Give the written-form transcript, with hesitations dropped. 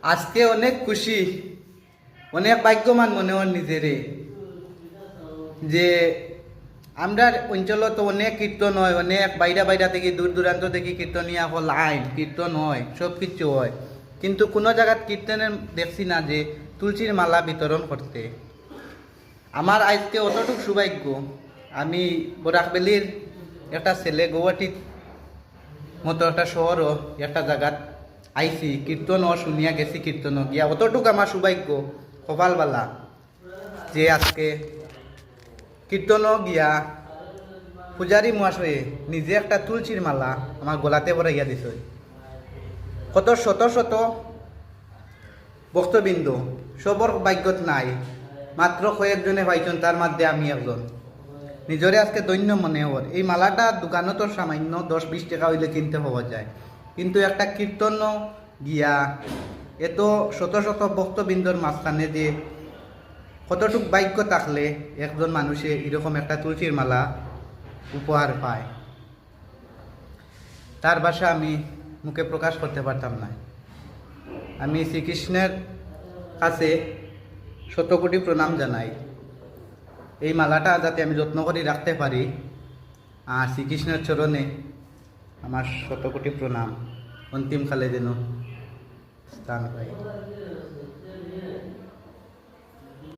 আজকে অনেক খুশি, অনেক ভাগ্যবান মনে হয় নিজেরে যে আমরা অঞ্চলত অনেক কীর্তন হয়, অনেক বাইরা বাইরা থেকে দূর দূরান্ত থেকে কীর্তনিয়া হল আইন কীর্তন হয়, সব কিছু হয়, কিন্তু কোনো জায়গাত কীর্তনের দেখছি না যে তুলসীর মালা বিতরণ করতে। আমার আজকে অতটুক সৌভাগ্য, আমি বরাকবেলির একটা ছেলে গৌহাটির মতো একটা শহরও একটা জায়গাত আইছি, কীর্তনও শুনিয়া গেছি, কীর্তনও গিয়া অতটুক আমার সৌভাগ্য কপালবালা যে আজকে কীর্তনও গিয়া পূজারী মহাশয়ে নিজে একটা তুলসীর মালা আমার গলাতে পরাইয়া দিছ। কত শত শত ভক্তবৃন্দ সবর ভাগ্যত নাই, মাত্র কয়েকজনে পাইছেন, তার মধ্যে আমি একজন। নিজরে আজকে দৈন্য মনে হর। এই মালাটা দোকানও তো সামান্য 10-20 টাকা হইলে কিনতে পাওয়া যায়, কিন্তু একটা কীর্তন গিয়া এত শত শত ভক্তবৃন্দর মাঝখানে যে কতটুক ভাগ্য থাকলে একজন মানুষে এরকম একটা তুলসীর মালা উপহার পায়, তার ভাষা আমি মুখে প্রকাশ করতে পারতাম না। আমি শ্রীকৃষ্ণের কাছে শতকোটি প্রণাম জানাই, এই মালাটা যাতে আমি যত্ন করে রাখতে পারি, আর শ্রীকৃষ্ণের চরণে আমার শতকোটি প্রণাম অন্তিমকালে যেন স্থান পাই।